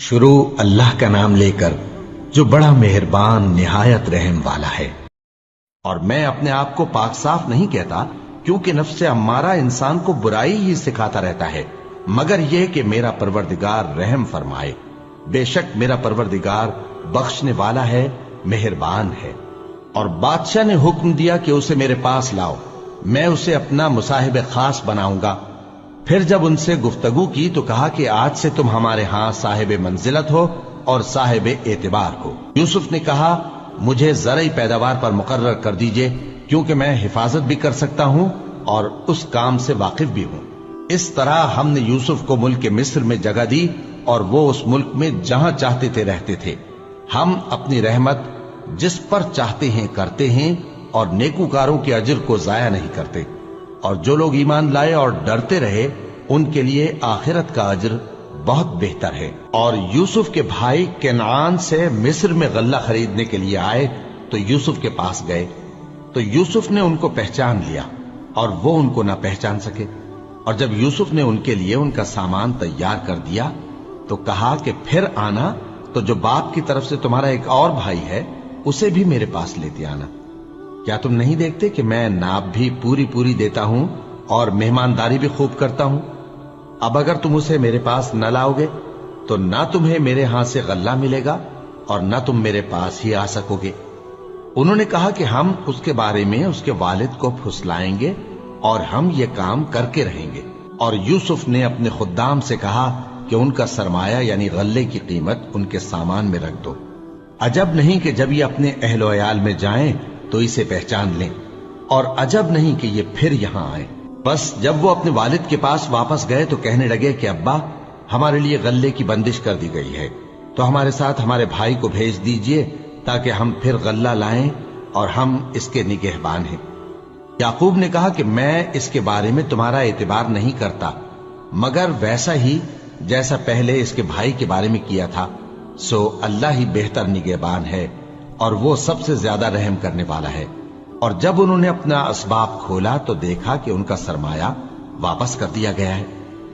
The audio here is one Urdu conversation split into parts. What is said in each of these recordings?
شروع اللہ کا نام لے کر جو بڑا مہربان نہایت رحم والا ہے۔ اور میں اپنے آپ کو پاک صاف نہیں کہتا، کیونکہ نفس امارہ انسان کو برائی ہی سکھاتا رہتا ہے، مگر یہ کہ میرا پروردگار رحم فرمائے۔ بے شک میرا پروردگار بخشنے والا ہے، مہربان ہے۔ اور بادشاہ نے حکم دیا کہ اسے میرے پاس لاؤ، میں اسے اپنا مصاحب خاص بناؤں گا۔ پھر جب ان سے گفتگو کی تو کہا کہ آج سے تم ہمارے ہاں صاحب منزلت ہو اور صاحب اعتبار ہو۔ یوسف نے کہا مجھے زرعی پیداوار پر مقرر کر دیجئے، کیونکہ میں حفاظت بھی کر سکتا ہوں اور اس کام سے واقف بھی ہوں۔ اس طرح ہم نے یوسف کو ملک مصر میں جگہ دی اور وہ اس ملک میں جہاں چاہتے تھے رہتے تھے۔ ہم اپنی رحمت جس پر چاہتے ہیں کرتے ہیں اور نیکوکاروں کے اجر کو ضائع نہیں کرتے۔ اور جو لوگ ایمان لائے اور ڈرتے رہے ان کے لیے آخرت کا اجر بہت بہتر ہے۔ اور یوسف کے بھائی کنعان سے مصر میں غلہ خریدنے کے لیے آئے تو یوسف کے پاس گئے، تو یوسف نے ان کو پہچان لیا اور وہ ان کو نہ پہچان سکے۔ اور جب یوسف نے ان کے لیے ان کا سامان تیار کر دیا تو کہا کہ پھر آنا تو جو باپ کی طرف سے تمہارا ایک اور بھائی ہے اسے بھی میرے پاس لیتے آنا۔ کیا تم نہیں دیکھتے کہ میں ناپ بھی پوری دیتا ہوں اور مہمانداری بھی خوب کرتا ہوں؟ اب اگر تم اسے میرے پاس نہ لاؤ گے تو نہ تمہیں میرے ہاں سے غلہ ملے گا اور نہ تم میرے پاس ہی آ سکو گے۔ انہوں نے کہا کہ ہم اس کے بارے میں اس کے والد کو پھسلائیں گے اور ہم یہ کام کر کے رہیں گے۔ اور یوسف نے اپنے خدام سے کہا کہ ان کا سرمایہ یعنی غلے کی قیمت ان کے سامان میں رکھ دو۔ عجب نہیں کہ جب یہ اپنے اہل و عیال میں جائیں تو اسے پہچان لیں، اور عجب نہیں کہ یہ پھر یہاں آئیں۔ بس جب وہ اپنے والد کے پاس واپس گئے تو کہنے لگے کہ ابا ہمارے لیے غلے کی بندش کر دی گئی ہے، تو ہمارے ساتھ ہمارے بھائی کو بھیج دیجئے تاکہ ہم پھر غلہ لائیں اور ہم اس کے نگہبان ہیں۔ یعقوب نے کہا کہ میں اس کے بارے میں تمہارا اعتبار نہیں کرتا، مگر ویسا ہی جیسا پہلے اس کے بھائی کے بارے میں کیا تھا، سو اللہ ہی بہتر نگہبان ہے اور وہ سب سے زیادہ رحم کرنے والا ہے۔ اور جب انہوں نے اپنا اسباب کھولا تو دیکھا کہ ان کا سرمایہ واپس کر دیا گیا ہے۔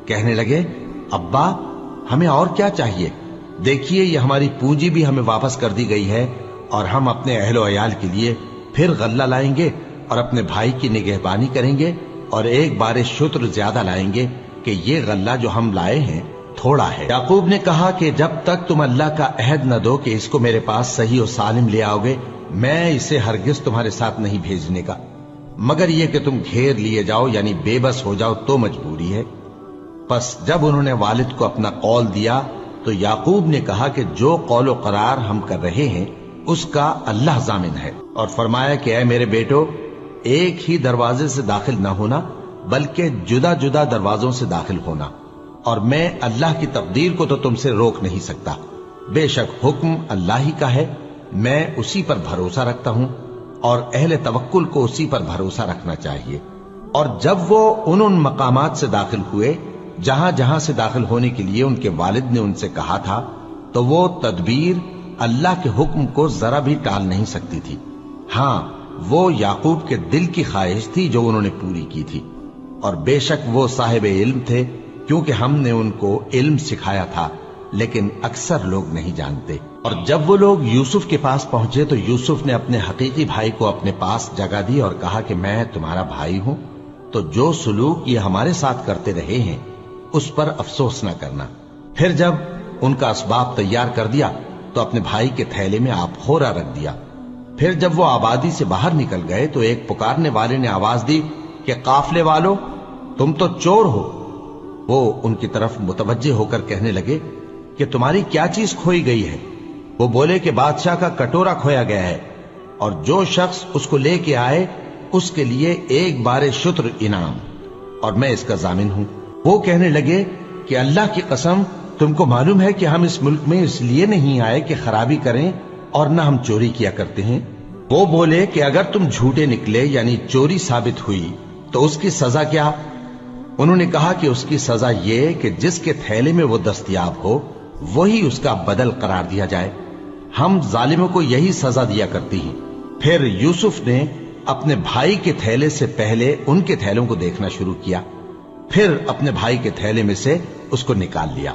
کہنے لگے ابا ہمیں اور کیا چاہیے، دیکھیے یہ ہماری پونجی بھی ہمیں واپس کر دی گئی ہے، اور ہم اپنے اہل و عیال کے لیے پھر غلہ لائیں گے اور اپنے بھائی کی نگہبانی کریں گے، اور ایک بار شتر زیادہ لائیں گے کہ یہ غلہ جو ہم لائے ہیں تھوڑا ہے۔ یعقوب نے کہا کہ جب تک تم اللہ کا عہد نہ دو کہ اس کو میرے پاس صحیح و سالم لے آؤ گے، میں اسے ہرگز تمہارے ساتھ نہیں بھیجنے کا، مگر یہ کہ تم گھیر لیے جاؤ یعنی بے بس ہو جاؤ تو مجبوری ہے۔ پس جب انہوں نے والد کو اپنا قول دیا تو یعقوب نے کہا کہ جو قول و قرار ہم کر رہے ہیں اس کا اللہ ضامن ہے، اور فرمایا کہ اے میرے بیٹو ایک ہی دروازے سے داخل نہ ہونا بلکہ جدا جدا دروازوں سے داخل ہونا، اور میں اللہ کی تقدیر کو تو تم سے روک نہیں سکتا، بے شک حکم اللہ ہی کا ہے، میں اسی پر بھروسہ رکھتا ہوں، اور اہل توکل کو اسی پر بھروسہ رکھنا چاہیے۔ اور جب وہ ان مقامات سے داخل ہوئے جہاں جہاں سے داخل ہونے کے لیے ان کے والد نے ان سے کہا تھا، تو وہ تدبیر اللہ کے حکم کو ذرا بھی ٹال نہیں سکتی تھی۔ ہاں وہ یعقوب کے دل کی خواہش تھی جو انہوں نے پوری کی تھی، اور بے شک وہ صاحب علم تھے، کیونکہ ہم نے ان کو علم سکھایا تھا، لیکن اکثر لوگ نہیں جانتے۔ اور جب وہ لوگ یوسف کے پاس پہنچے تو یوسف نے اپنے حقیقی بھائی کو اپنے پاس جگہ دی اور کہا کہ میں تمہارا بھائی ہوں، تو جو سلوک یہ ہمارے ساتھ کرتے رہے ہیں اس پر افسوس نہ کرنا۔ پھر جب ان کا اسباب تیار کر دیا تو اپنے بھائی کے تھیلے میں آپ خورا رکھ دیا۔ پھر جب وہ آبادی سے باہر نکل گئے تو ایک پکارنے والے نے آواز دی کہ قافلے والو تم تو چور ہو۔ وہ ان کی طرف متوجہ ہو کر کہنے لگے کہ تمہاری کیا چیز کھوئی گئی ہے؟ وہ بولے کہ بادشاہ کا کٹورا کھویا گیا ہے، اور جو شخص اس کو لے کے آئے اس کے لیے ایک بار شتر انعام، اور میں اس کا ضامن ہوں۔ وہ کہنے لگے کہ اللہ کی قسم تم کو معلوم ہے کہ ہم اس ملک میں اس لیے نہیں آئے کہ خرابی کریں اور نہ ہم چوری کیا کرتے ہیں۔ وہ بولے کہ اگر تم جھوٹے نکلے یعنی چوری ثابت ہوئی تو اس کی سزا کیا؟ انہوں نے کہا کہ اس کی سزا یہ کہ جس کے تھیلے میں وہ دستیاب ہو وہی اس کا بدل قرار دیا جائے، ہم ظالموں کو یہی سزا دیا کرتی ہیں۔ پھر یوسف نے اپنے بھائی کے تھیلے سے پہلے ان کے تھیلوں کو دیکھنا شروع کیا، پھر اپنے بھائی کے تھیلے میں سے اس کو نکال لیا۔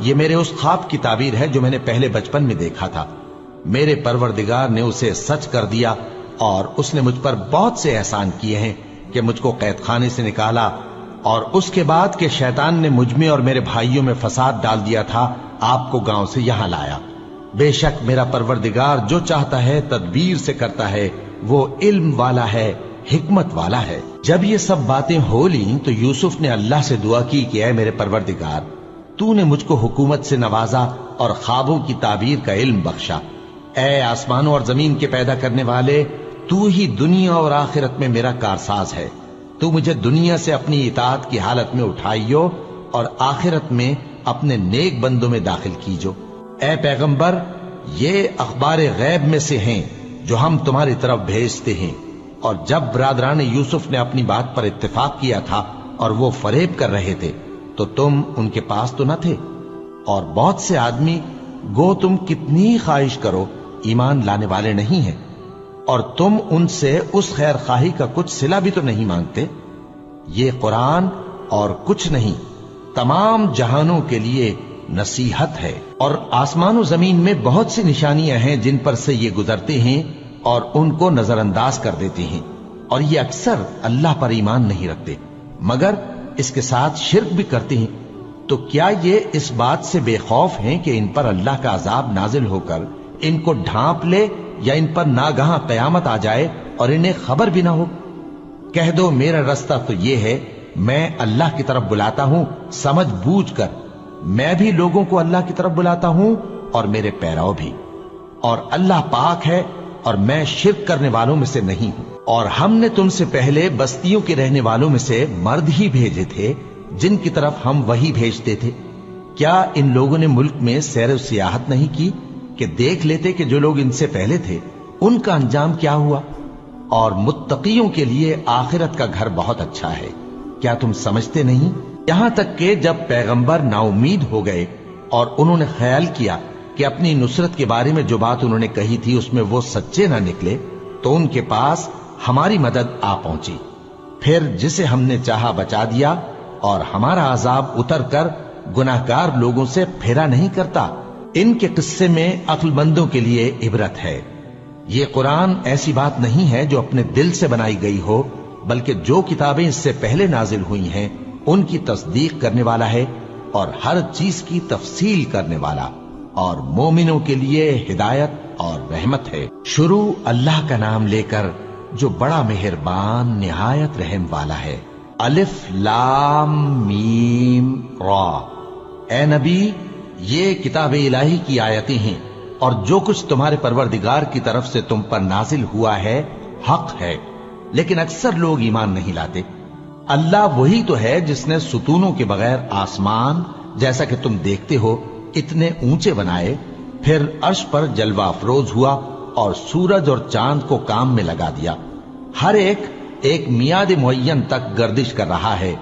یہ میرے اس خواب کی تعبیر ہے جو میں نے پہلے بچپن میں دیکھا تھا. میرے پروردگار نے اسے سچ کر دیا اور اس نے مجھ پر بہت سے احسان کیے ہیں کہ مجھ کو قید خانے سے نکالا، اور اس کے بعد کہ شیطان نے مجھ میں اور میرے بھائیوں میں فساد ڈال دیا تھا آپ کو گاؤں سے یہاں لایا. بے شک میرا پروردگار جو چاہتا ہے تدبیر سے کرتا ہے، وہ علم والا ہے، حکمت والا ہے. جب یہ سب باتیں ہو لیں تو یوسف نے اللہ سے دعا کی کہ اے میرے پروردگار، تو نے مجھ کو حکومت سے نوازا اور خوابوں کی تعبیر کا علم بخشا. اے آسمانوں اور زمین کے پیدا کرنے والے، تو ہی دنیا اور آخرت میں میرا کارساز ہے. تو مجھے دنیا سے اپنی اطاعت کی حالت میں اٹھائیو اور آخرت میں اپنے نیک بندوں میں داخل کیجو. اے پیغمبر، یہ اخبار غیب میں سے ہیں جو ہم تمہاری طرف بھیجتے ہیں. اور جب برادران یوسف نے اپنی بات پر اتفاق کیا تھا اور وہ فریب کر رہے تھے تو تم ان کے پاس تو نہ تھے. اور بہت سے آدمی گو تم کتنی خواہش کرو ایمان لانے والے نہیں ہیں، اور تم ان سے اس خیر خواہی کا کچھ صلہ بھی تو نہیں مانگتے. یہ قرآن اور کچھ نہیں تمام جہانوں کے لیے نصیحت ہے. اور آسمان و زمین میں بہت سی نشانیاں ہیں جن پر سے یہ گزرتے ہیں اور ان کو نظر انداز کر دیتے ہیں، اور یہ اکثر اللہ پر ایمان نہیں رکھتے مگر اس کے ساتھ شرک بھی کرتے ہیں. تو کیا یہ اس بات سے بے خوف ہیں کہ ان پر اللہ کا عذاب نازل ہو کر ان کو ڈھانپ لے، یا ان پر ناگہاں قیامت آ جائے اور انہیں خبر بھی نہ ہو؟ کہہ دو میرا رستہ تو یہ ہے، میں اللہ کی طرف بلاتا ہوں سمجھ بوجھ کر. میں بھی لوگوں کو اللہ کی طرف بلاتا ہوں اور میرے پیرو بھی، اور اللہ پاک ہے اور میں شرک کرنے والوں میں سے نہیں ہوں. اور ہم نے تم سے پہلے بستیوں کے رہنے والوں میں سے مرد ہی بھیجے تھے جن کی طرف ہم وہی بھیجتے تھے. کیا ان لوگوں نے ملک میں سیر و سیاحت نہیں کی کہ دیکھ لیتے کہ جو لوگ ان سے پہلے تھے ان کا انجام کیا ہوا؟ اور متقیوں کے لیے آخرت کا گھر بہت اچھا ہے. کیا تم سمجھتے نہیں؟ یہاں تک کہ جب پیغمبر نا امید ہو گئے اور انہوں نے خیال کیا کہ اپنی نصرت کے بارے میں جو بات انہوں نے کہی تھی اس میں وہ سچے نہ نکلے، تو ان کے پاس ہماری مدد آ پہنچی. پھر جسے ہم نے چاہا بچا دیا، اور ہمارا عذاب اتر کر گناہگار لوگوں سے پھیرا نہیں کرتا. ان کے قصے میں عقل مندوں کے لیے عبرت ہے. یہ قرآن ایسی بات نہیں ہے جو اپنے دل سے بنائی گئی ہو، بلکہ جو کتابیں اس سے پہلے نازل ہوئی ہیں ان کی تصدیق کرنے والا ہے اور ہر چیز کی تفصیل کرنے والا، اور مومنوں کے لیے ہدایت اور رحمت ہے. شروع اللہ کا نام لے کر جو بڑا مہربان نہایت رحم والا ہے. الف لام میم را. اے نبی، یہ کتاب الہی کی آیتیں ہیں، اور جو کچھ تمہارے پروردگار کی طرف سے تم پر نازل ہوا ہے حق ہے، لیکن اکثر لوگ ایمان نہیں لاتے. اللہ وہی تو ہے جس نے ستونوں کے بغیر آسمان جیسا کہ تم دیکھتے ہو اتنے اونچے بنائے، پھر عرش پر جلوہ افروز ہوا اور سورج اور چاند کو کام میں لگا دیا. ہر ایک میعاد معین تک گردش کر رہا ہے.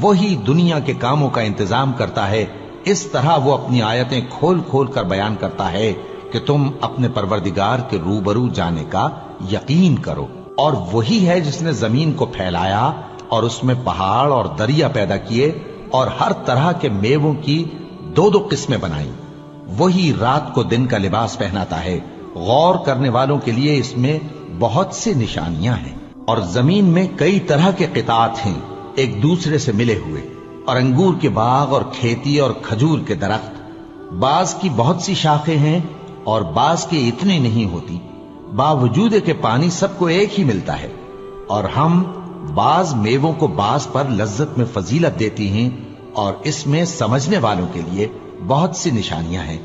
وہی دنیا کے کاموں کا انتظام کرتا ہے. اس طرح وہ اپنی آیتیں کھول کھول کر بیان کرتا ہے کہ تم اپنے پروردگار کے روبرو جانے کا یقین کرو. اور وہی ہے جس نے زمین کو پھیلایا اور اس میں پہاڑ اور دریا پیدا کیے اور ہر طرح کے میووں کی دو دو قسمیں بنائیں. وہی رات کو دن کا لباس پہناتا ہے. غور کرنے والوں کے لیے اس میں بہت سی نشانیاں ہیں. اور زمین میں کئی طرح کے قطعات ہیں ایک دوسرے سے ملے ہوئے، اور انگور کے باغ اور کھیتی اور کھجور کے درخت. بعض کی بہت سی شاخیں ہیں اور بعض کی اتنی نہیں ہوتی، باوجود کہ پانی سب کو ایک ہی ملتا ہے. اور ہم بعض میووں کو بعض پر لذت میں فضیلت دیتی ہیں، اور اس میں سمجھنے والوں کے لیے بہت سی نشانیاں ہیں.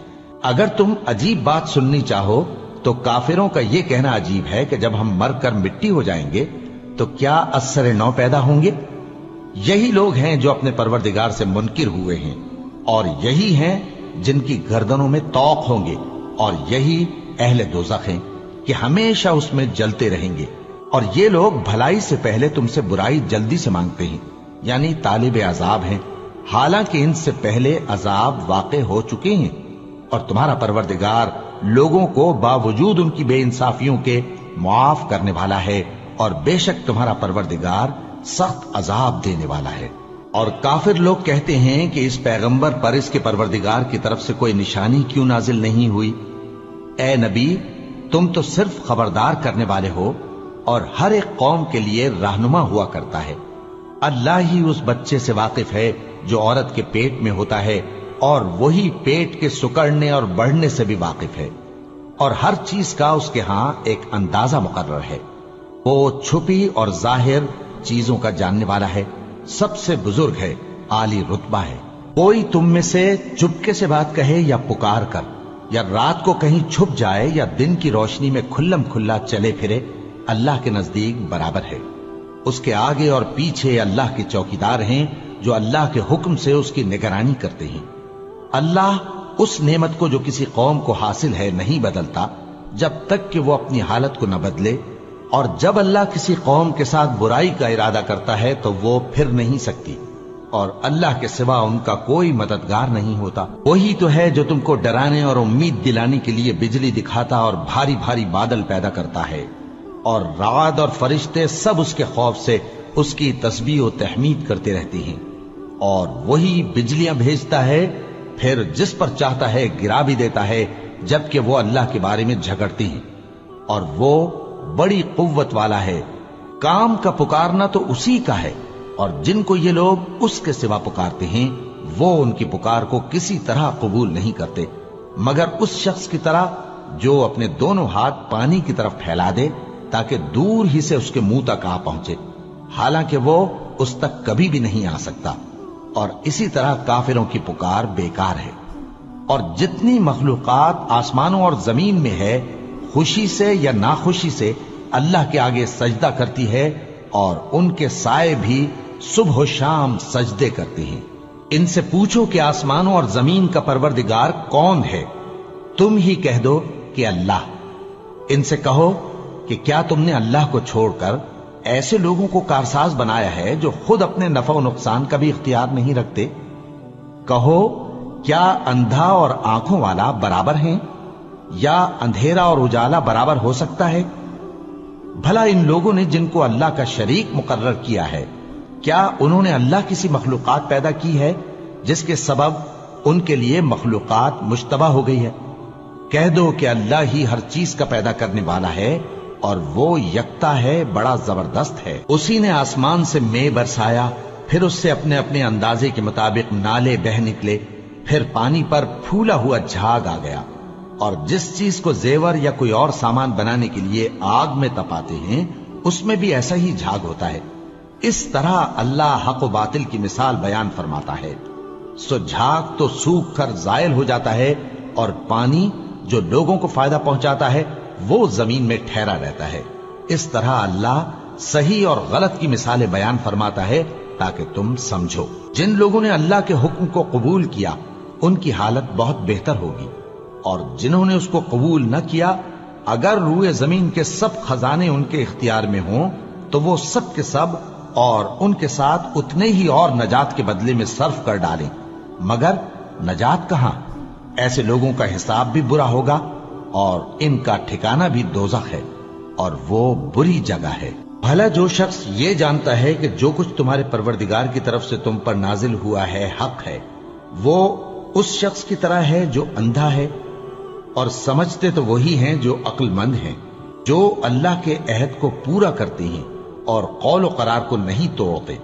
اگر تم عجیب بات سننی چاہو تو کافروں کا یہ کہنا عجیب ہے کہ جب ہم مر کر مٹی ہو جائیں گے تو کیا اثر نو پیدا ہوں گے؟ یہی لوگ ہیں جو اپنے پروردگار سے منکر ہوئے ہیں، اور یہی ہیں جن کی گردنوں میں طوق ہوں گے، اور یہی اہل دوزخ ہیں کہ ہمیشہ اس میں جلتے رہیں گے. اور یہ لوگ بھلائی سے پہلے تم سے برائی جلدی سے مانگتے ہیں، یعنی طالب عذاب ہیں، حالانکہ ان سے پہلے عذاب واقع ہو چکے ہیں. اور تمہارا پروردگار لوگوں کو باوجود ان کی بے انصافیوں کے معاف کرنے والا ہے، اور بے شک تمہارا پروردگار سخت عذاب دینے والا ہے. اور کافر لوگ کہتے ہیں کہ اس پیغمبر پر اس کے پروردگار کی طرف سے کوئی نشانی کیوں نازل نہیں ہوئی؟ اے نبی، تم تو صرف خبردار کرنے والے ہو اور ہر ایک قوم کے لیے رہنما ہوا کرتا ہے۔ اللہ ہی اس بچے سے واقف ہے جو عورت کے پیٹ میں ہوتا ہے، اور وہی پیٹ کے سکڑنے اور بڑھنے سے بھی واقف ہے، اور ہر چیز کا اس کے ہاں ایک اندازہ مقرر ہے۔ وہ چھپی اور ظاہر چیزوں کا جاننے والا ہے، سب سے بزرگ ہے، عالی رتبہ ہے۔ کوئی تم میں سے چپکے سے بات کہے یا پکار کر، یا رات کو کہیں چھپ جائے یا دن کی روشنی میں کھلم کھلا چلے پھرے، اللہ کے نزدیک برابر ہے۔ اس کے آگے اور پیچھے اللہ کے چوکیدار ہیں جو اللہ کے حکم سے اس کی نگرانی کرتے ہیں۔ اللہ اس نعمت کو جو کسی قوم کو حاصل ہے نہیں بدلتا جب تک کہ وہ اپنی حالت کو نہ بدلے، اور جب اللہ کسی قوم کے ساتھ برائی کا ارادہ کرتا ہے تو وہ پھر نہیں سکتی، اور اللہ کے سوا ان کا کوئی مددگار نہیں ہوتا۔ وہی تو ہے جو تم کو ڈرانے اور امید دلانے کے لیے بجلی دکھاتا اور بھاری بھاری بادل پیدا کرتا ہے، اور رعد اور فرشتے سب اس کے خوف سے اس کی تسبیح و تحمید کرتے رہتے ہیں۔ اور وہی بجلیاں بھیجتا ہے، پھر جس پر چاہتا ہے گرا بھی دیتا ہے، جبکہ وہ اللہ کے بارے میں جھگڑتی ہیں، اور وہ بڑی قوت والا ہے۔ کام کا پکارنا تو اسی کا ہے، اور جن کو یہ لوگ اس کے سوا پکارتے ہیں وہ ان کی پکار کو کسی طرح قبول نہیں کرتے، مگر اس شخص کی طرح جو اپنے دونوں ہاتھ پانی کی طرف پھیلا دے تاکہ دور ہی سے اس کے منہ تک آ پہنچے، حالانکہ وہ اس تک کبھی بھی نہیں آ سکتا۔ اور اسی طرح کافروں کی پکار بیکار ہے۔ اور جتنی مخلوقات آسمانوں اور زمین میں ہے، خوشی سے یا ناخوشی سے اللہ کے آگے سجدہ کرتی ہے، اور ان کے سائے بھی صبح و شام سجدے کرتے ہیں۔ ان سے پوچھو کہ آسمانوں اور زمین کا پروردگار کون ہے؟ تم ہی کہہ دو کہ اللہ۔ ان سے کہو کہ کیا تم نے اللہ کو چھوڑ کر ایسے لوگوں کو کارساز بنایا ہے جو خود اپنے نفع و نقصان کا بھی اختیار نہیں رکھتے؟ کہو کیا اندھا اور آنکھوں والا برابر ہیں، یا اندھیرا اور اجالا برابر ہو سکتا ہے؟ بھلا ان لوگوں نے جن کو اللہ کا شریک مقرر کیا ہے، کیا انہوں نے اللہ کسی مخلوقات پیدا کی ہے جس کے سبب ان کے لیے مخلوقات مشتبہ ہو گئی ہے؟ کہہ دو کہ اللہ ہی ہر چیز کا پیدا کرنے والا ہے، اور وہ یکتا ہے، بڑا زبردست ہے۔ اسی نے آسمان سے مے برسایا، پھر اس سے اپنے اپنے اندازے کے مطابق نالے بہ نکلے، پھر پانی پر پھولا ہوا جھاگ آ گیا۔ اور جس چیز کو زیور یا کوئی اور سامان بنانے کے لیے آگ میں تپاتے ہیں، اس میں بھی ایسا ہی جھاگ ہوتا ہے۔ اس طرح اللہ حق و باطل کی مثال بیان فرماتا ہے۔ سو جھاگ تو سوکھ کر زائل ہو جاتا ہے، اور پانی جو لوگوں کو فائدہ پہنچاتا ہے وہ زمین میں ٹھہرا رہتا ہے۔ اس طرح اللہ صحیح اور غلط کی مثالیں بیان فرماتا ہے تاکہ تم سمجھو۔ جن لوگوں نے اللہ کے حکم کو قبول کیا ان کی حالت بہت بہتر ہوگی، اور جنہوں نے اس کو قبول نہ کیا، اگر روئے زمین کے سب خزانے ان کے اختیار میں ہوں تو وہ سب کے سب اور ان کے ساتھ اتنے ہی اور نجات کے بدلے میں صرف کر ڈالیں، مگر نجات کہاں؟ ایسے لوگوں کا حساب بھی برا ہوگا، اور ان کا ٹھکانہ بھی دوزخ ہے، اور وہ بری جگہ ہے۔ بھلا جو شخص یہ جانتا ہے کہ جو کچھ تمہارے پروردگار کی طرف سے تم پر نازل ہوا ہے حق ہے، وہ اس شخص کی طرح ہے جو اندھا ہے؟ اور سمجھتے تو وہی ہیں جو عقل مند ہیں، جو اللہ کے عہد کو پورا کرتے ہیں اور قول و قرار کو نہیں توڑتے،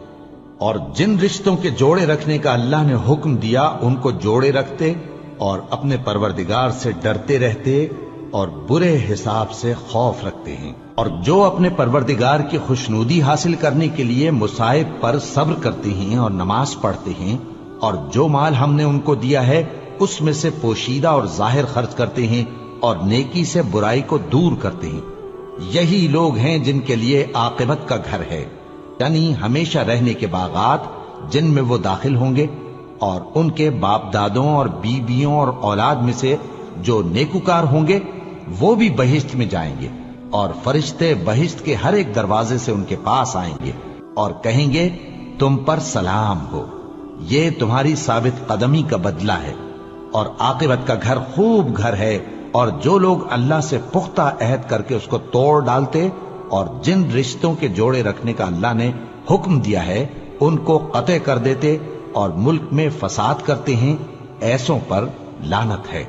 اور جن رشتوں کے جوڑے رکھنے کا اللہ نے حکم دیا ان کو جوڑے رکھتے، اور اپنے پروردگار سے ڈرتے رہتے اور برے حساب سے خوف رکھتے ہیں۔ اور جو اپنے پروردگار کی خوشنودی حاصل کرنے کے لیے مصائب پر صبر کرتے ہیں اور نماز پڑھتے ہیں، اور جو مال ہم نے ان کو دیا ہے اس میں سے پوشیدہ اور ظاہر خرچ کرتے ہیں، اور نیکی سے برائی کو دور کرتے ہیں، یہی لوگ ہیں جن کے لیے عاقبت کا گھر ہے، یعنی ہمیشہ رہنے کے باغات جن میں وہ داخل ہوں گے، اور ان کے باپ دادوں اور بیویوں اور اولاد میں سے جو نیکوکار ہوں گے وہ بھی بہشت میں جائیں گے، اور فرشتے بہشت کے ہر ایک دروازے سے ان کے پاس آئیں گے اور کہیں گے تم پر سلام ہو، یہ تمہاری ثابت قدمی کا بدلہ ہے، اور عاقبت کا گھر خوب گھر ہے۔ اور جو لوگ اللہ سے پختہ عہد کر کے اس کو توڑ ڈالتے، اور جن رشتوں کے جوڑے رکھنے کا اللہ نے حکم دیا ہے ان کو قطع کر دیتے اور ملک میں فساد کرتے ہیں، ایسوں پر لعنت ہے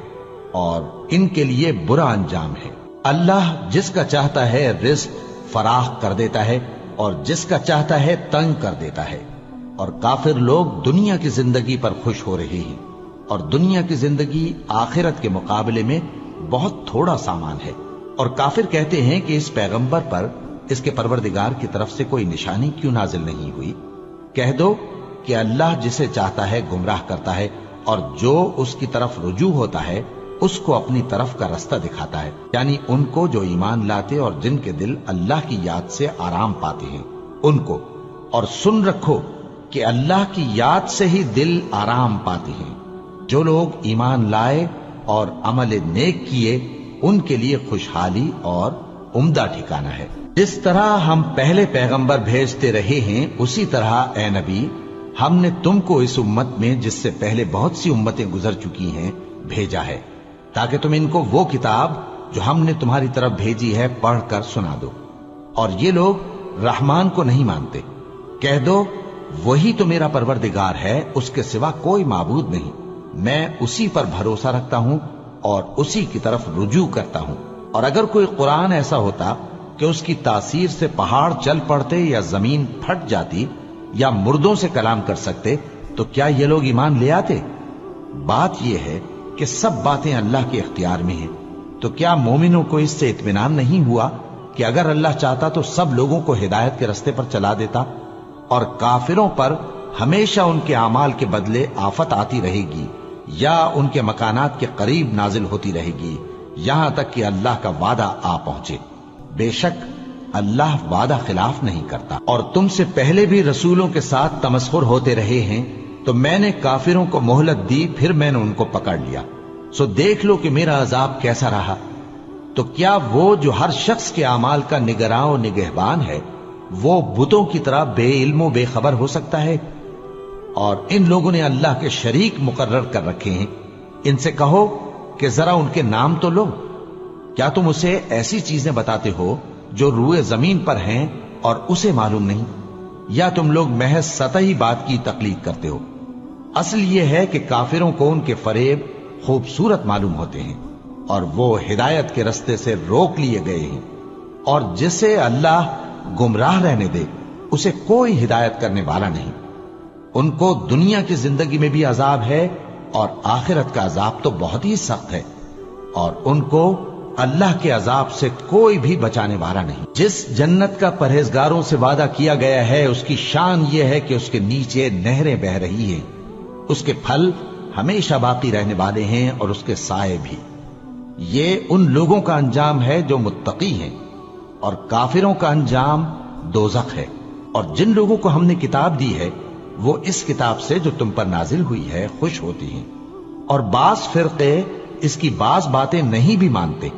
اور ان کے لیے برا انجام ہے۔ اللہ جس کا چاہتا ہے رزق فراخ کر دیتا ہے اور جس کا چاہتا ہے تنگ کر دیتا ہے، اور کافر لوگ دنیا کی زندگی پر خوش ہو رہے ہیں، اور دنیا کی زندگی آخرت کے مقابلے میں بہت تھوڑا سامان ہے۔ اور کافر کہتے ہیں کہ اس پیغمبر پر اس کے پروردگار کی طرف سے کوئی نشانی کیوں نازل نہیں ہوئی؟ کہہ دو کہ اللہ جسے چاہتا ہے گمراہ کرتا ہے، اور جو اس کی طرف رجوع ہوتا ہے اس کو اپنی طرف کا رستہ دکھاتا ہے، یعنی ان کو جو ایمان لاتے اور جن کے دل اللہ کی یاد سے آرام پاتے ہیں ان کو۔ اور سن رکھو کہ اللہ کی یاد سے ہی دل آرام پاتے ہیں۔ جو لوگ ایمان لائے اور عمل نیک کیے ان کے لیے خوشحالی اور عمدہ ٹھکانہ ہے۔ جس طرح ہم پہلے پیغمبر بھیجتے رہے ہیں اسی طرح اے نبی ہم نے تم کو اس امت میں جس سے پہلے بہت سی امتیں گزر چکی ہیں بھیجا ہے، تاکہ تم ان کو وہ کتاب جو ہم نے تمہاری طرف بھیجی ہے پڑھ کر سنا دو۔ اور یہ لوگ رحمان کو نہیں مانتے۔ کہہ دو وہی تو میرا پروردگار ہے، اس کے سوا کوئی معبود نہیں، میں اسی پر بھروسہ رکھتا ہوں اور اسی کی طرف رجوع کرتا ہوں۔ اور اگر کوئی قرآن ایسا ہوتا کہ اس کی تاثیر سے پہاڑ چل پڑتے یا زمین پھٹ جاتی یا مردوں سے کلام کر سکتے تو کیا یہ لوگ ایمان لے آتے؟ بات یہ ہے کہ سب باتیں اللہ کے اختیار میں ہیں، تو کیا مومنوں کو اس سے اطمینان نہیں ہوا کہ اگر اللہ چاہتا تو سب لوگوں کو ہدایت کے رستے پر چلا دیتا؟ اور کافروں پر ہمیشہ ان کے اعمال کے بدلے آفت آتی رہے گی یا ان کے مکانات کے قریب نازل ہوتی رہے گی، یہاں تک کہ اللہ کا وعدہ آ پہنچے۔ بے شک اللہ وعدہ خلاف نہیں کرتا۔ اور تم سے پہلے بھی رسولوں کے ساتھ تمسخر ہوتے رہے ہیں، تو میں نے کافروں کو مہلت دی، پھر میں نے ان کو پکڑ لیا، سو دیکھ لو کہ میرا عذاب کیسا رہا۔ تو کیا وہ جو ہر شخص کے اعمال کا نگراں و نگہبان ہے وہ بتوں کی طرح بے علم و بے خبر ہو سکتا ہے؟ اور ان لوگوں نے اللہ کے شریک مقرر کر رکھے ہیں۔ ان سے کہو کہ ذرا ان کے نام تو لو۔ کیا تم اسے ایسی چیزیں بتاتے ہو جو روئے زمین پر ہیں اور اسے معلوم نہیں، یا تم لوگ محض سطحی بات کی تقلید کرتے ہو؟ اصل یہ ہے کہ کافروں کو ان کے فریب خوبصورت معلوم ہوتے ہیں اور وہ ہدایت کے رستے سے روک لیے گئے ہیں، اور جسے اللہ گمراہ رہنے دے اسے کوئی ہدایت کرنے والا نہیں۔ ان کو دنیا کی زندگی میں بھی عذاب ہے اور آخرت کا عذاب تو بہت ہی سخت ہے، اور ان کو اللہ کے عذاب سے کوئی بھی بچانے والا نہیں۔ جس جنت کا پرہیزگاروں سے وعدہ کیا گیا ہے اس کی شان یہ ہے کہ اس کے نیچے نہریں بہ رہی ہیں، اس کے پھل ہمیشہ باقی رہنے والے ہیں اور اس کے سائے بھی۔ یہ ان لوگوں کا انجام ہے جو متقی ہیں، اور کافروں کا انجام دوزخ ہے۔ اور جن لوگوں کو ہم نے کتاب دی ہے وہ اس کتاب سے جو تم پر نازل ہوئی ہے خوش ہوتی ہیں، اور بعض فرقے اس کی بعض باتیں نہیں بھی مانتے۔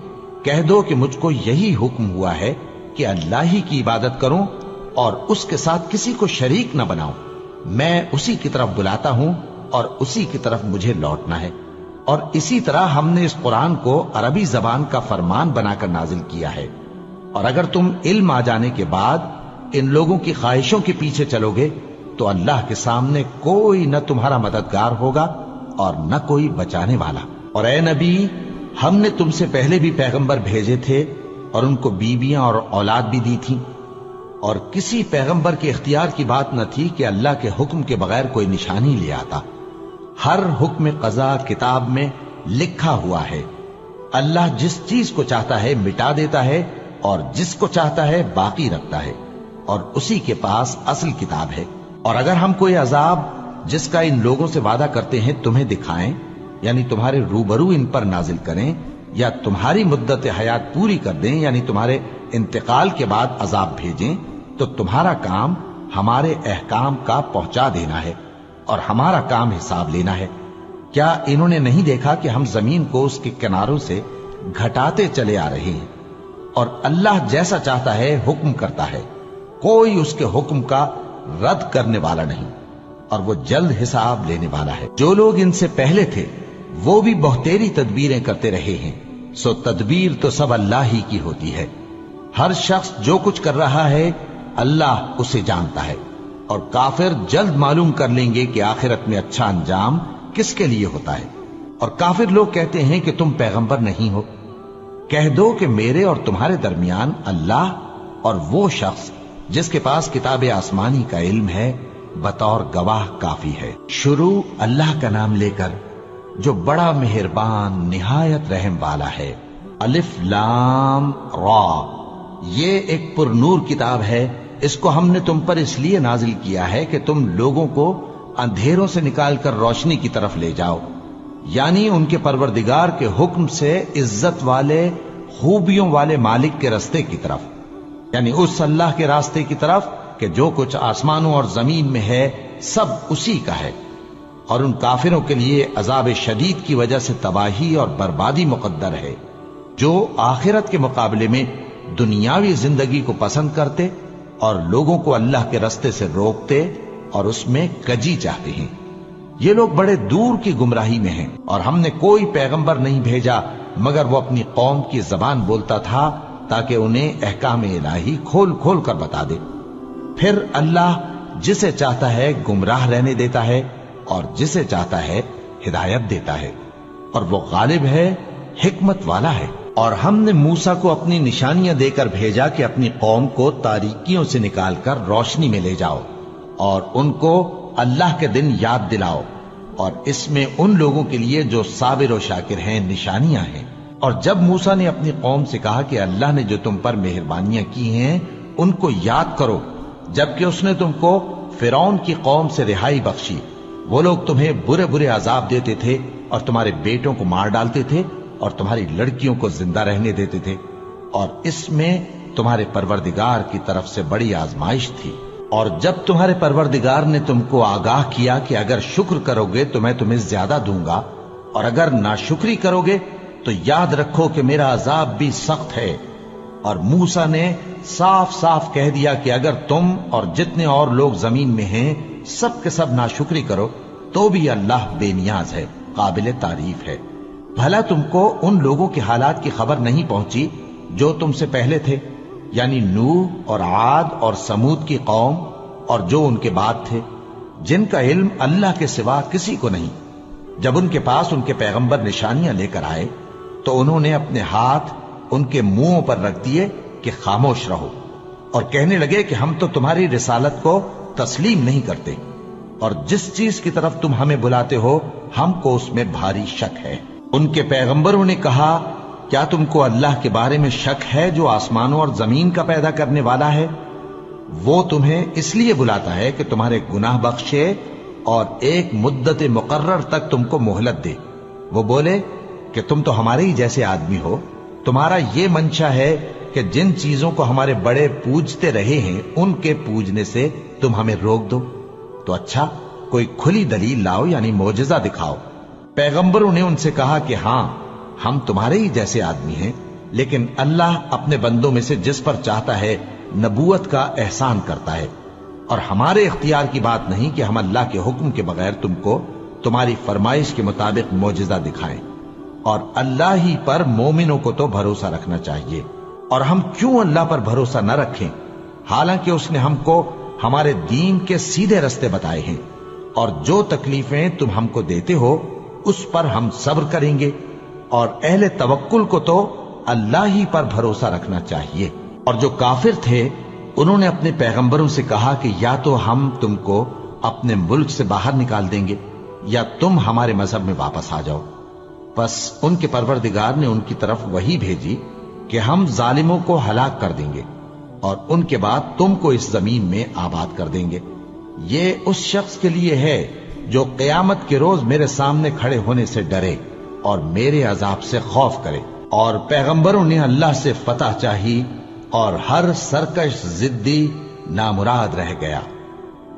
کہہ دو کہ مجھ کو یہی حکم ہوا ہے کہ اللہ ہی کی عبادت کروں اور اس کے ساتھ کسی کو شریک نہ بناؤں۔ میں اسی کی طرف بلاتا ہوں اور اسی کی طرف مجھے لوٹنا ہے۔ اور اسی طرح ہم نے اس قرآن کو عربی زبان کا فرمان بنا کر نازل کیا ہے۔ اور اگر تم علم آ جانے کے بعد ان لوگوں کی خواہشوں کے پیچھے چلو گے تو اللہ کے سامنے کوئی نہ تمہارا مددگار ہوگا اور نہ کوئی بچانے والا۔ اور اے نبی ہم نے تم سے پہلے بھی پیغمبر بھیجے تھے اور ان کو بیویاں اور اولاد بھی دی تھی، اور کسی پیغمبر کے اختیار کی بات نہ تھی کہ اللہ کے حکم کے بغیر کوئی نشانی لے آتا۔ ہر حکم قضا کتاب میں لکھا ہوا ہے۔ اللہ جس چیز کو چاہتا ہے مٹا دیتا ہے اور جس کو چاہتا ہے باقی رکھتا ہے، اور اسی کے پاس اصل کتاب ہے۔ اور اگر ہم کوئی عذاب جس کا ان لوگوں سے وعدہ کرتے ہیں تمہیں دکھائیں، یعنی تمہارے روبرو ان پر نازل کریں، یا تمہاری مدت حیات پوری کر دیں، یعنی تمہارے انتقال کے بعد عذاب بھیجیں، تو تمہارا کام ہمارے احکام کا پہنچا دینا ہے اور ہمارا کام حساب لینا ہے۔ کیا انہوں نے نہیں دیکھا کہ ہم زمین کو اس کے کناروں سے گھٹاتے چلے آ رہے ہیں؟ اور اللہ جیسا چاہتا ہے حکم کرتا ہے، کوئی اس کے حکم کا رد کرنے والا نہیں، اور وہ جلد حساب لینے والا ہے۔ جو لوگ ان سے پہلے تھے وہ بھی بہتیری تدبیریں کرتے رہے ہیں، سو تدبیر تو سب اللہ ہی کی ہوتی ہے۔ ہر شخص جو کچھ کر رہا ہے اللہ اسے جانتا ہے۔ اور کافر جلد معلوم کر لیں گے کہ آخرت میں اچھا انجام کس کے لیے ہوتا ہے۔ اور کافر لوگ کہتے ہیں کہ تم پیغمبر نہیں ہو۔ کہہ دو کہ میرے اور تمہارے درمیان اللہ اور وہ شخص جس کے پاس کتاب آسمانی کا علم ہے بطور گواہ کافی ہے۔ شروع اللہ کا نام لے کر جو بڑا مہربان نہایت رحم والا ہے۔ الف لام را، یہ ایک پر نور کتاب ہے، اس کو ہم نے تم پر اس لیے نازل کیا ہے کہ تم لوگوں کو اندھیروں سے نکال کر روشنی کی طرف لے جاؤ، یعنی ان کے پروردگار کے حکم سے عزت والے خوبیوں والے مالک کے راستے کی طرف، یعنی اس اللہ کے راستے کی طرف کہ جو کچھ آسمانوں اور زمین میں ہے سب اسی کا ہے۔ اور ان کافروں کے لیے عذاب شدید کی وجہ سے تباہی اور بربادی مقدر ہے، جو آخرت کے مقابلے میں دنیاوی زندگی کو پسند کرتے اور لوگوں کو اللہ کے راستے سے روکتے اور اس میں کجی چاہتے ہیں۔ یہ لوگ بڑے دور کی گمراہی میں ہیں، اور ہم نے کوئی پیغمبر نہیں بھیجا مگر وہ اپنی قوم کی زبان بولتا تھا تاکہ انہیں احکام الہی کھول کھول کر بتا دے۔ پھر اللہ جسے چاہتا ہے گمراہ رہنے دیتا ہے اور جسے چاہتا ہے ہدایت دیتا ہے، اور وہ غالب ہے، حکمت والا ہے۔ اور ہم نے موسیٰ کو اپنی نشانیاں دے کر بھیجا کہ اپنی قوم کو تاریکیوں سے نکال کر روشنی میں لے جاؤ اور ان کو اللہ کے دن یاد دلاؤ، اور اس میں ان لوگوں کے لیے جو صابر و شاکر ہیں نشانیاں ہیں۔ اور جب موسیٰ نے اپنی قوم سے کہا کہ اللہ نے جو تم پر مہربانیاں کی ہیں ان کو یاد کرو، جبکہ اس نے تم کو فرعون کی قوم سے رہائی بخشی، وہ لوگ تمہیں برے برے عذاب دیتے تھے اور تمہارے بیٹوں کو مار ڈالتے تھے اور تمہاری لڑکیوں کو زندہ رہنے دیتے تھے، اور اس میں تمہارے پروردگار کی طرف سے بڑی آزمائش تھی۔ اور جب تمہارے پروردگار نے تم کو آگاہ کیا کہ اگر شکر کرو گے تو میں تمہیں زیادہ دوں گا، اور اگر ناشکری کرو گے تو یاد رکھو کہ میرا عذاب بھی سخت ہے۔ اور موسیٰ نے صاف صاف کہہ دیا کہ اگر تم اور جتنے اور لوگ زمین میں ہیں سب کے سب ناشکری کرو تو بھی اللہ بے نیاز ہے، قابل تعریف ہے۔ بھلا تم کو ان لوگوں کے حالات کی خبر نہیں پہنچی جو تم سے پہلے تھے، یعنی نوح اور عاد اور سمود کی قوم اور جو ان کے بعد تھے، جن کا علم اللہ کے سوا کسی کو نہیں۔ جب ان کے پاس ان کے پیغمبر نشانیاں لے کر آئے تو انہوں نے اپنے ہاتھ ان کے منہوں پر رکھ دیے کہ خاموش رہو، اور کہنے لگے کہ ہم تو تمہاری رسالت کو تسلیم نہیں کرتے، اور جس چیز کی طرف تم ہمیں بلاتے ہو ہم کو اس میں بھاری شک ہے۔ ان کے پیغمبروں نے کہا، کیا تم کو اللہ کے بارے میں شک ہے جو آسمانوں اور زمین کا پیدا کرنے والا ہے؟ وہ تمہیں اس لیے بلاتا ہے کہ تمہارے گناہ بخشے اور ایک مدت مقرر تک تم کو مہلت دے۔ وہ بولے کہ تم تو ہمارے ہی جیسے آدمی ہو، تمہارا یہ منشا ہے کہ جن چیزوں کو ہمارے بڑے پوجتے رہے ہیں ان کے پوجنے سے تم ہمیں روک دو، تو اچھا کوئی کھلی دلیل لاؤ، یعنی معجزہ دکھاؤ۔ پیغمبروں نے ان سے کہا کہ ہاں ہم تمہارے ہی جیسے آدمی ہیں، لیکن اللہ اپنے بندوں میں سے جس پر چاہتا ہے نبوت کا احسان کرتا ہے، اور ہمارے اختیار کی بات نہیں کہ ہم اللہ کے حکم کے بغیر تم کو تمہاری فرمائش کے مطابق معجزہ دکھائیں، اور اللہ ہی پر مومنوں کو تو بھروسہ رکھنا چاہیے۔ اور ہم کیوں اللہ پر بھروسہ نہ رکھیں حالانکہ اس نے ہم کو ہمارے دین کے سیدھے رستے بتائے ہیں، اور جو تکلیفیں تم ہم کو دیتے ہو اس پر ہم صبر کریں گے، اور اہل توکل کو تو اللہ ہی پر بھروسہ رکھنا چاہیے۔ اور جو کافر تھے انہوں نے اپنے پیغمبروں سے کہا کہ یا تو ہم تم کو اپنے ملک سے باہر نکال دیں گے یا تم ہمارے مذہب میں واپس آ جاؤ۔ بس ان کے پروردگار نے ان کی طرف وحی بھیجی کہ ہم ظالموں کو ہلاک کر دیں گے اور ان کے بعد تم کو اس زمین میں آباد کر دیں گے۔ یہ اس شخص کے لیے ہے جو قیامت کے روز میرے سامنے کھڑے ہونے سے ڈرے اور میرے عذاب سے خوف کرے۔ اور پیغمبروں نے اللہ سے فتح چاہی اور ہر سرکش ضدی نامراد رہ گیا۔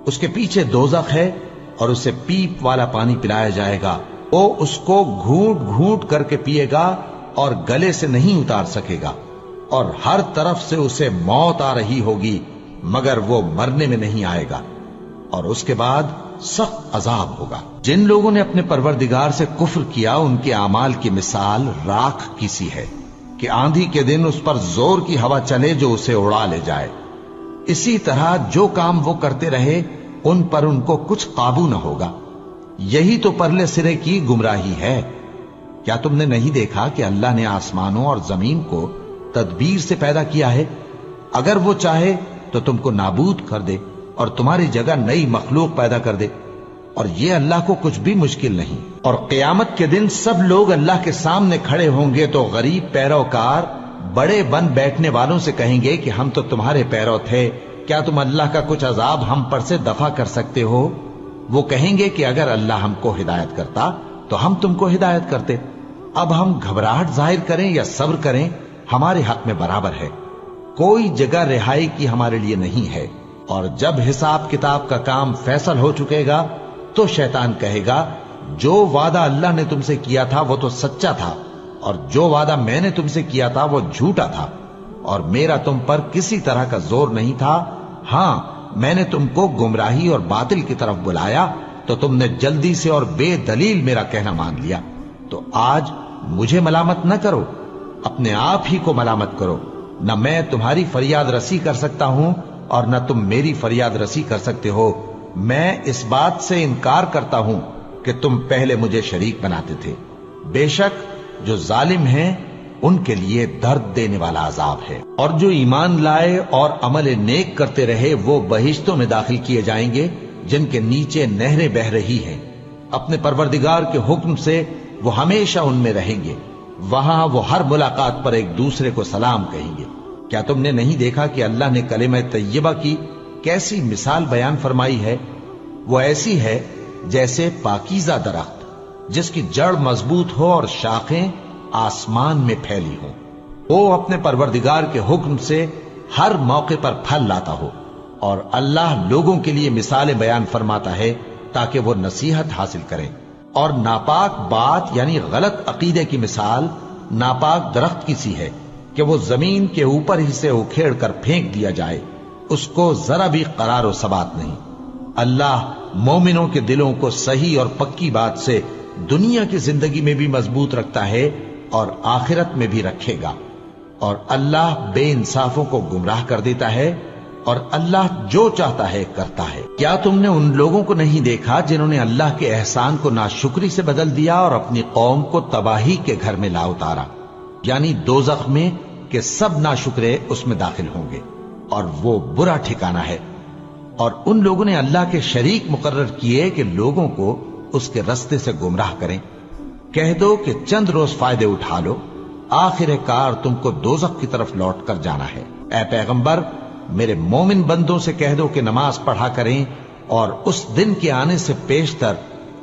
اس کے پیچھے دوزخ ہے اور اسے پیپ والا پانی پلایا جائے گا، وہ اس کو گھونٹ گھونٹ کر کے پیے گا اور گلے سے نہیں اتار سکے گا، اور ہر طرف سے اسے موت آ رہی ہوگی مگر وہ مرنے میں نہیں آئے گا، اور اس کے بعد سخت عذاب ہوگا۔ جن لوگوں نے اپنے پروردگار سے کفر کیا ان کے اعمال کی مثال راکھ کی سی ہے کہ آندھی کے دن اس پر زور کی ہوا چلے جو اسے اڑا لے جائے۔ اسی طرح جو کام وہ کرتے رہے ان پر ان کو کچھ قابو نہ ہوگا۔ یہی تو پرلے سرے کی گمراہی ہے۔ کیا تم نے نہیں دیکھا کہ اللہ نے آسمانوں اور زمین کو تدبیر سے پیدا کیا ہے؟ اگر وہ چاہے تو تم کو نابود کر دے اور تمہاری جگہ نئی مخلوق پیدا کر دے، اور یہ اللہ کو کچھ بھی مشکل نہیں۔ اور قیامت کے دن سب لوگ اللہ کے سامنے کھڑے ہوں گے تو غریب پیروکار بڑے بن بیٹھنے والوں سے کہیں گے کہ ہم تو تمہارے پیرو تھے، کیا تم اللہ کا کچھ عذاب ہم پر سے دفع کر سکتے ہو؟ وہ کہیں گے کہ اگر اللہ ہم کو ہدایت کرتا تو ہم تم کو ہدایت کرتے۔ اب ہم گھبراہٹ ظاہر کریں یا صبر کریں ہمارے حق میں برابر ہے، کوئی جگہ رہائی کی ہمارے لیے نہیں ہے۔ اور جب حساب کتاب کا کام فیصل ہو چکے گا تو شیطان کہے گا جو وعدہ اللہ نے تم سے کیا تھا وہ تو سچا تھا، اور جو وعدہ میں نے تم سے کیا تھا وہ جھوٹا تھا، اور میرا تم پر کسی طرح کا زور نہیں تھا۔ ہاں، میں نے تم کو گمراہی اور باطل کی طرف بلایا تو تم نے جلدی سے اور بے دلیل میرا کہنا مان لیا۔ تو آج مجھے ملامت نہ کرو، اپنے آپ ہی کو ملامت کرو۔ نہ میں تمہاری فریاد رسی کر سکتا ہوں اور نہ تم میری فریاد رسی کر سکتے ہو۔ میں اس بات سے انکار کرتا ہوں کہ تم پہلے مجھے شریک بناتے تھے۔ بے شک جو ظالم ہیں ان کے لیے درد دینے والا عذاب ہے۔ اور جو ایمان لائے اور عمل نیک کرتے رہے وہ بہشتوں میں داخل کیے جائیں گے جن کے نیچے نہریں بہ رہی ہیں۔ اپنے پروردگار کے حکم سے وہ ہمیشہ ان میں رہیں گے، وہاں وہ ہر ملاقات پر ایک دوسرے کو سلام کہیں گے۔ کیا تم نے نہیں دیکھا کہ اللہ نے کلمہ طیبہ کی کیسی مثال بیان فرمائی ہے؟ وہ ایسی ہے جیسے پاکیزہ درخت جس کی جڑ مضبوط ہو اور شاخیں آسمان میں پھیلی ہوں۔ وہ اپنے پروردگار کے حکم سے ہر موقع پر پھل لاتا ہو، اور اللہ لوگوں کے لیے مثالیں بیان فرماتا ہے تاکہ وہ نصیحت حاصل کریں۔ اور ناپاک بات یعنی غلط عقیدے کی مثال ناپاک درخت کی سی ہے کہ وہ زمین کے اوپر ہی سے اکھیڑ کر پھینک دیا جائے، اس کو ذرا بھی قرار و ثبات نہیں۔ اللہ مومنوں کے دلوں کو صحیح اور پکی بات سے دنیا کی زندگی میں بھی مضبوط رکھتا ہے اور آخرت میں بھی رکھے گا۔ اور اللہ بے انصافوں کو گمراہ کر دیتا ہے، اور اللہ جو چاہتا ہے کرتا ہے۔ کیا تم نے ان لوگوں کو نہیں دیکھا جنہوں نے اللہ کے احسان کو ناشکری سے بدل دیا اور اپنی قوم کو تباہی کے گھر میں لا اتارا، یعنی دوزخ میں، کہ سب ناشکرے اس میں داخل ہوں گے اور وہ برا ٹھکانہ ہے۔ اور ان لوگوں نے اللہ کے شریک مقرر کیے کہ لوگوں کو اس کے رستے سے گمراہ کریں۔ کہہ دو کہ چند روز فائدے اٹھا لو، آخر کار تم کو دوزخ کی طرف لوٹ کر جانا ہے۔ اے پیغمبر، میرے مومن بندوں سے کہہ دو کہ نماز پڑھا کریں، اور اس دن کے آنے سے پیشتر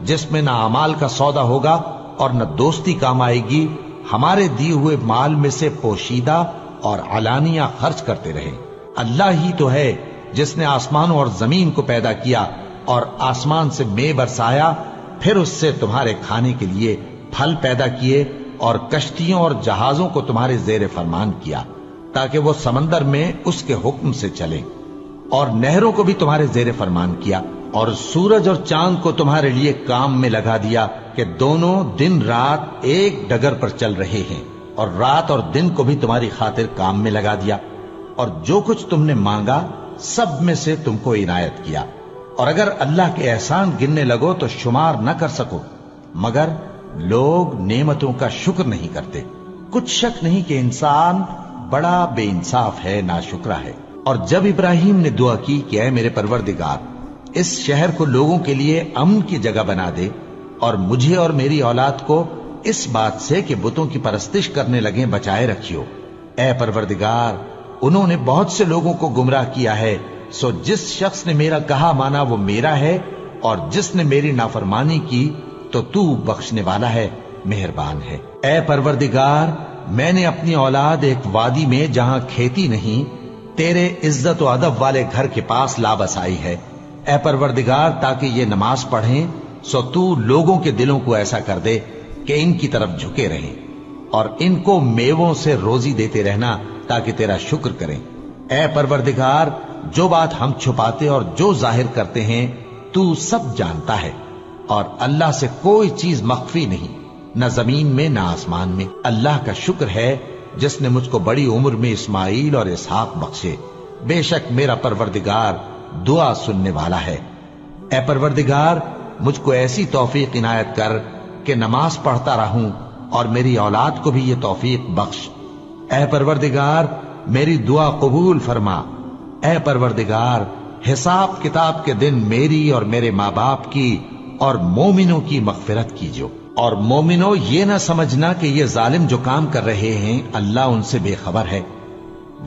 جس میں نہ اعمال کا سودا ہوگا اور نہ دوستی کام آئے گی، ہمارے دیے ہوئے مال میں سے پوشیدہ اور علانیہ خرچ کرتے رہیں۔ اللہ ہی تو ہے جس نے آسمانوں اور زمین کو پیدا کیا اور آسمان سے مے برسایا، پھر اس سے تمہارے کھانے کے لیے پھل پیدا کیے، اور کشتیوں اور جہازوں کو تمہارے زیر فرمان کیا تاکہ وہ سمندر میں اس کے حکم سے چلیں، اور نہروں کو بھی تمہارے زیر فرمان کیا، اور سورج اور چاند کو تمہارے لیے کام میں لگا دیا کہ دونوں دن رات ایک ڈگر پر چل رہے ہیں، اور رات اور دن کو بھی تمہاری خاطر کام میں لگا دیا، اور جو کچھ تم نے مانگا سب میں سے تم کو عنایت کیا۔ اور اگر اللہ کے احسان گننے لگو تو شمار نہ کر سکو، مگر لوگ نعمتوں کا شکر نہیں کرتے۔ کچھ شک نہیں کہ انسان بڑا بے انصاف ہے، ناشکرا ہے۔ اور جب ابراہیم نے دعا کی کہ اے میرے پروردگار، اس شہر کو لوگوں کے لیے امن کی جگہ بنا دے، اور مجھے اور میری اولاد کو اس بات سے کہ بتوں کی پرستش کرنے لگیں بچائے رکھیو۔ اے پروردگار، انہوں نے بہت سے لوگوں کو گمراہ کیا ہے، سو جس شخص نے میرا کہا مانا وہ میرا ہے، اور جس نے میری نافرمانی کی تو تو بخشنے والا ہے، مہربان ہے۔ اے پروردگار، میں نے اپنی اولاد ایک وادی میں جہاں کھیتی نہیں، تیرے عزت و ادب والے گھر کے پاس لا بسائی ہے۔ اے پروردگار، تاکہ یہ نماز پڑھیں، سو تو لوگوں کے دلوں کو ایسا کر دے کہ ان کی طرف جھکے رہیں، اور ان کو میووں سے روزی دیتے رہنا تاکہ تیرا شکر کریں۔ اے پروردگار، جو بات ہم چھپاتے اور جو ظاہر کرتے ہیں تو سب جانتا ہے، اور اللہ سے کوئی چیز مخفی نہیں، نہ زمین میں نہ آسمان میں۔ اللہ کا شکر ہے جس نے مجھ کو بڑی عمر میں اسماعیل اور اسحاق بخشے، بے شک میرا پروردگار دعا سننے والا ہے۔ اے پروردگار مجھ کو ایسی توفیق عنایت کر کہ نماز پڑھتا رہوں اور میری اولاد کو بھی یہ توفیق بخش۔ اے پروردگار میری دعا قبول فرما۔ اے پروردگار حساب کتاب کے دن میری اور میرے ماں باپ کی اور مومنوں کی مغفرت کیجو۔ اور مومنوں یہ نہ سمجھنا کہ یہ ظالم جو کام کر رہے ہیں اللہ ان سے بے خبر ہے،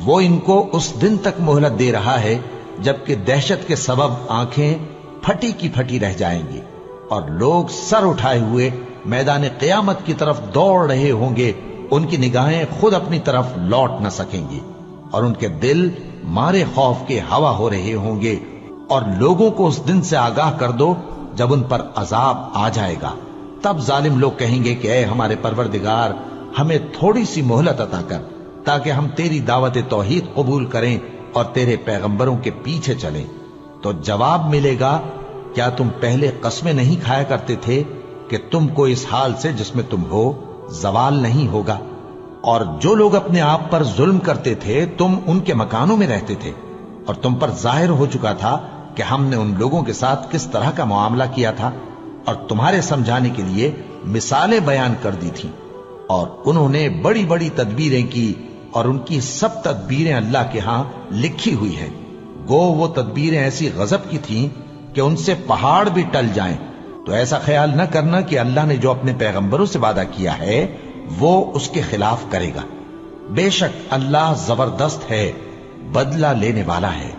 وہ ان کو اس دن تک مہلت دے رہا ہے جبکہ دہشت کے سبب آنکھیں پھٹی کی پھٹی رہ جائیں گی اور لوگ سر اٹھائے ہوئے میدان قیامت کی طرف دوڑ رہے ہوں گے، ان کی نگاہیں خود اپنی طرف لوٹ نہ سکیں گی اور ان کے دل مارے خوف کے ہوا ہو رہے ہوں گے۔ اور لوگوں کو اس دن سے آگاہ کر دو جب ان پر عذاب آ جائے گا، تب ظالم لوگ کہیں گے کہ اے ہمارے پروردگار ہمیں تھوڑی سی مہلت عطا کر تاکہ ہم تیری دعوت توحید قبول کریں اور تیرے پیغمبروں کے پیچھے چلیں۔ تو جواب ملے گا کیا تم پہلے قسمیں نہیں کھایا کرتے تھے کہ تم کو اس حال سے جس میں تم ہو زوال نہیں ہوگا؟ اور جو لوگ اپنے آپ پر ظلم کرتے تھے تم ان کے مکانوں میں رہتے تھے اور تم پر ظاہر ہو چکا تھا کہ ہم نے ان لوگوں کے ساتھ کس طرح کا معاملہ کیا تھا، اور تمہارے سمجھانے کے لیے مثالیں بیان کر دی تھی، اور انہوں نے بڑی بڑی تدبیریں کی اور ان کی سب تدبیریں اللہ کے ہاں لکھی ہوئی ہیں۔ گو وہ تدبیریں ایسی غضب کی تھیں کہ ان سے پہاڑ بھی ٹل جائیں۔ تو ایسا خیال نہ کرنا کہ اللہ نے جو اپنے پیغمبروں سے وعدہ کیا ہے وہ اس کے خلاف کرے گا۔ بے شک اللہ زبردست ہے، بدلہ لینے والا ہے۔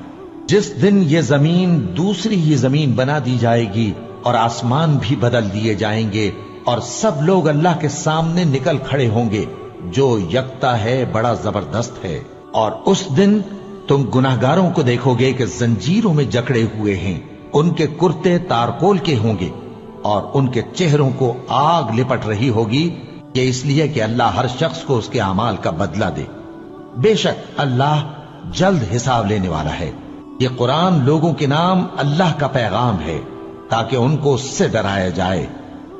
جس دن یہ زمین دوسری ہی زمین بنا دی جائے گی اور آسمان بھی بدل دیے جائیں گے اور سب لوگ اللہ کے سامنے نکل کھڑے ہوں گے جو یکتا ہے بڑا زبردست ہے۔ اور اس دن تم گناہگاروں کو دیکھو گے کہ زنجیروں میں جکڑے ہوئے ہیں، ان کے کرتے تارکول کے ہوں گے اور ان کے چہروں کو آگ لپٹ رہی ہوگی، یہ اس لیے کہ اللہ ہر شخص کو اس کے اعمال کا بدلہ دے۔ بے شک اللہ جلد حساب لینے والا ہے۔ یہ قرآن لوگوں کے نام اللہ کا پیغام ہے تاکہ ان کو اس سے ڈرایا جائے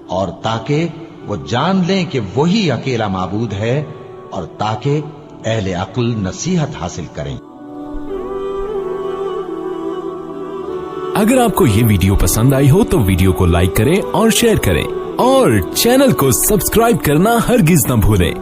اور تاکہ وہ جان لیں کہ وہی اکیلا معبود ہے اور تاکہ اہل عقل نصیحت حاصل کریں۔ اگر آپ کو یہ ویڈیو پسند آئی ہو تو ویڈیو کو لائک کریں اور شیئر کریں اور چینل کو سبسکرائب کرنا ہرگز نہ بھولیں۔